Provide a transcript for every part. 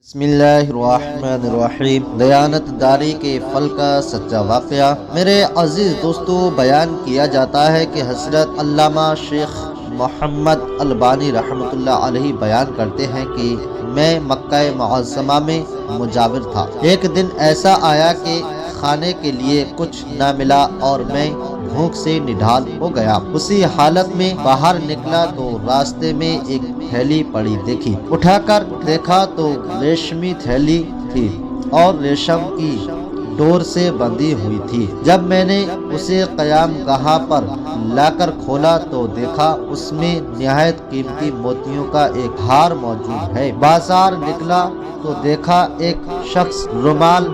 بسم اللہ الرحمن الرحیم۔ دیانت داری کے پھل کا سچا واقعہ۔ میرے عزیز دوستو، بیان کیا جاتا ہے کہ حضرت علامہ شیخ محمد البانی رحمۃ اللہ علیہ بیان کرتے ہیں کہ میں مکہ معظمہ میں مجاور تھا۔ ایک دن ایسا آیا کہ کھانے کے لیے کچھ نہ ملا اور میں بھوک سے نڈھال ہو گیا۔ اسی حالت میں باہر نکلا تو راستے میں ایک تھیلی پڑی دیکھی۔ اٹھا کر دیکھا تو ریشمی تھیلی تھی اور ریشم کی ڈور سے بندھی ہوئی تھی۔ جب میں نے اسے قیام گاہ پر لا کر کھولا تو دیکھا اس میں نہایت قیمتی موتیوں کا ایک ہار موجود ہے۔ بازار نکلا تو دیکھا ایک شخص رومال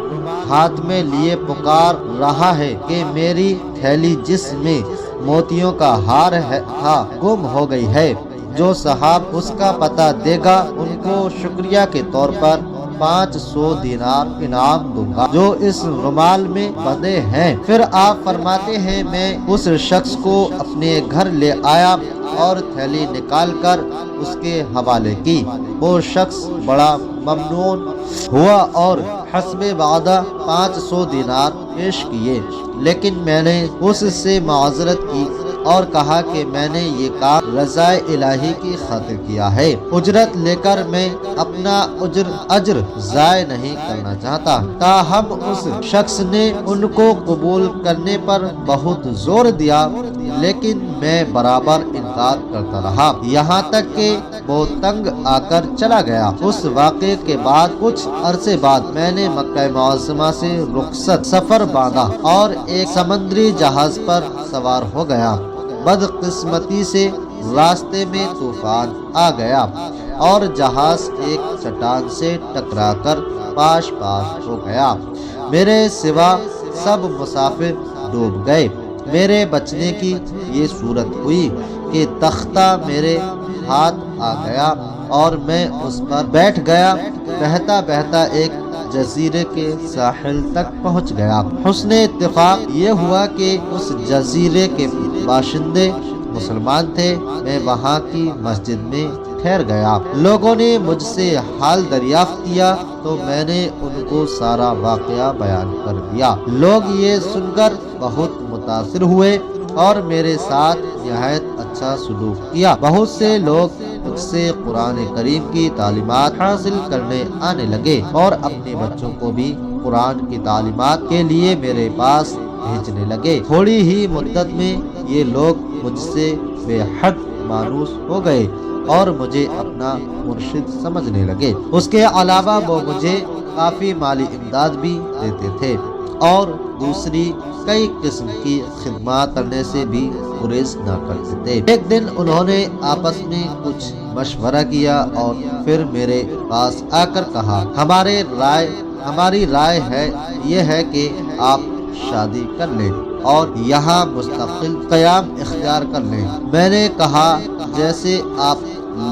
ہاتھ میں لیے پکار رہا ہے کہ میری تھیلی جس میں موتیوں کا ہار تھا گم ہو گئی ہے۔ جو صاحب اس کا پتہ دے گا ان کو شکریہ کے طور پر 500 دینار انعام دوں گا جو اس رومال میں بندھے ہیں۔ پھر آپ فرماتے ہیں میں اس شخص کو اپنے گھر لے آیا اور تھیلی نکال کر اس کے حوالے کی۔ وہ شخص بڑا ممنون ہوا اور حسب وعدہ 500 دینار پیش کیے، لیکن میں نے اس سے معذرت کی اور کہا کہ میں نے یہ کام رضا الہی کی خاطر کیا ہے۔ اجرت لے کر میں اپنا اجر ضائع نہیں کرنا چاہتا۔ تاہم اس شخص نے ان کو قبول کرنے پر بہت زور دیا، لیکن میں برابر انکار کرتا رہا، یہاں تک کہ وہ تنگ آ کر چلا گیا۔ اس واقعے کے بعد کچھ عرصے بعد میں نے مکہ معظمہ سے رخصت سفر باندھا اور ایک سمندری جہاز پر سوار ہو گیا۔ بدقسمتی سے راستے میں طوفان آ گیا اور جہاز ایک چٹان سے ٹکرا کر پاش ہو گیا۔ میرے سوا سب مسافر ڈوب گئے۔ میرے بچنے کی یہ صورت ہوئی کہ تختہ میرے ہاتھ آ گیا اور میں اس پر بیٹھ گیا۔ بہتا بہتا ایک جزیرے کے ساحل تک پہنچ گیا۔ حسن اتفاق یہ ہوا کہ اس جزیرے کے باشندے مسلمان تھے۔ میں وہاں کی مسجد میں ٹھہر گیا۔ لوگوں نے مجھ سے حال دریافت کیا تو میں نے ان کو سارا واقعہ بیان کر دیا۔ لوگ یہ سن کر بہت متاثر ہوئے اور میرے ساتھ نہایت اچھا سلوک کیا۔ بہت سے لوگ مجھ سے قرآن کریم کی تعلیمات حاصل کرنے آنے لگے اور اپنے بچوں کو بھی قرآن کی تعلیمات کے لیے میرے پاس بھیجنے لگے۔ تھوڑی ہی مدت میں یہ لوگ مجھ سے بے حد مانوس ہو گئے اور مجھے اپنا مرشد سمجھنے لگے۔ اس کے علاوہ وہ مجھے کافی مالی امداد بھی دیتے تھے اور دوسری کئی قسم کی خدمات کرنے سے بھی گریز نہ کرتے تھے۔ ایک دن انہوں نے آپس میں کچھ مشورہ کیا اور پھر میرے پاس آ کر کہا ہماری رائے یہ ہے کہ آپ شادی کر لیں اور یہاں مستقل قیام اختیار کر لیں۔ میں نے کہا جیسے آپ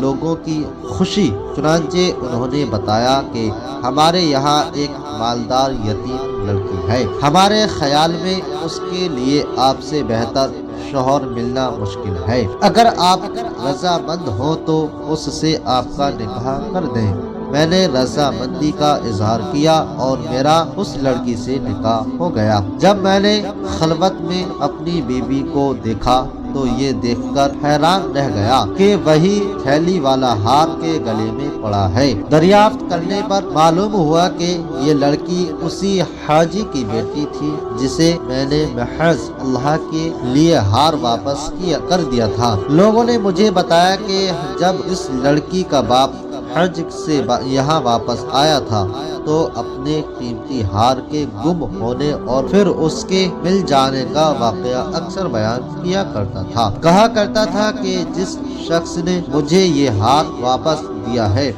لوگوں کی خوشی۔ چنانچہ انہوں نے بتایا کہ ہمارے یہاں ایک مالدار یتیم لڑکی ہے۔ ہمارے خیال میں اس کے لیے آپ سے بہتر شوہر ملنا مشکل ہے۔ اگر آپ رضامند ہو تو اس سے آپ کا نکاح کر دیں۔ میں نے رضامندی کا اظہار کیا اور میرا اس لڑکی سے نکاح ہو گیا۔ جب میں نے خلوت میں اپنی بیوی کو دیکھا تو یہ دیکھ کر حیران رہ گیا کہ وہی تھیلی والا ہار کے گلے میں پڑا ہے۔ دریافت کرنے پر معلوم ہوا کہ یہ لڑکی اسی حاجی کی بیٹی تھی جسے میں نے محض اللہ کے لیے ہار واپس کر دیا تھا۔ لوگوں نے مجھے بتایا کہ جب اس لڑکی کا باپ حج سے یہاں واپس آیا تھا تو اپنے قیمتی ہار کے گم ہونے اور پھر اس کے مل جانے کا واقعہ اکثر بیان کیا کرتا تھا۔ کہا کرتا تھا کہ جس شخص نے مجھے یہ ہار واپس دیا ہے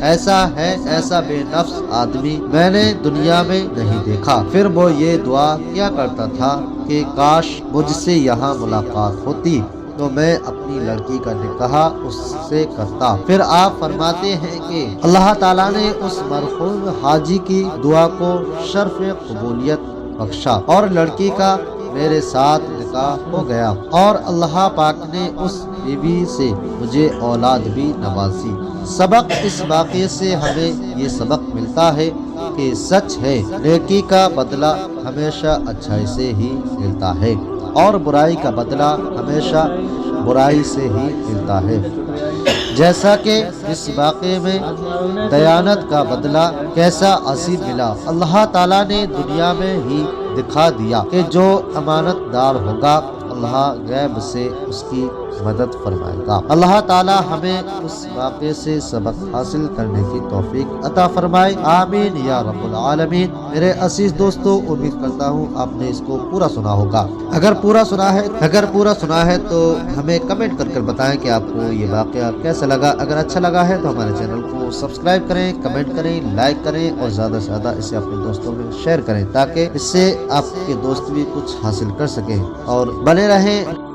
ایسا بے نفس آدمی میں نے دنیا میں نہیں دیکھا۔ پھر وہ یہ دعا کیا کرتا تھا کہ کاش مجھ سے یہاں ملاقات ہوتی تو میں اپنی لڑکی کا نکاح اس سے کرتا۔ پھر آپ فرماتے ہیں کہ اللہ تعالیٰ نے اس مرحوم حاجی کی دعا کو شرف قبولیت بخشا اور لڑکی کا میرے ساتھ نکاح ہو گیا اور اللہ پاک نے اس بیوی سے مجھے اولاد بھی نوازی۔ سبق اس واقعے سے ہمیں یہ سبق ملتا ہے کہ سچ ہے نیکی کا بدلہ ہمیشہ اچھائی سے ہی ملتا ہے اور برائی کا بدلہ ہمیشہ برائی سے ہی ملتا ہے۔ جیسا کہ اس واقعے میں دیانت کا بدلہ کیسا عظیم ملا، اللہ تعالیٰ نے دنیا میں ہی دکھا دیا کہ جو امانت دار ہوگا اللہ غیب سے اس کی مدد فرمائے گا۔ اللہ تعالیٰ ہمیں اس واقعے سے سبق حاصل کرنے کی توفیق عطا فرمائے، آمین یا رب العالمین۔ میرے عزیز دوستو، امید کرتا ہوں آپ نے اس کو پورا سنا ہوگا۔ اگر پورا سنا ہے تو ہمیں کمنٹ کر بتائیں کہ آپ کو یہ واقعہ کیسا لگا۔ اگر اچھا لگا ہے تو ہمارے چینل کو سبسکرائب کریں، کمنٹ کریں، لائک کریں اور زیادہ سے زیادہ اسے اپنے دوستوں میں شیئر کریں تاکہ اس سے آپ کے دوست بھی کچھ حاصل کر سکیں اور بنے رہیں۔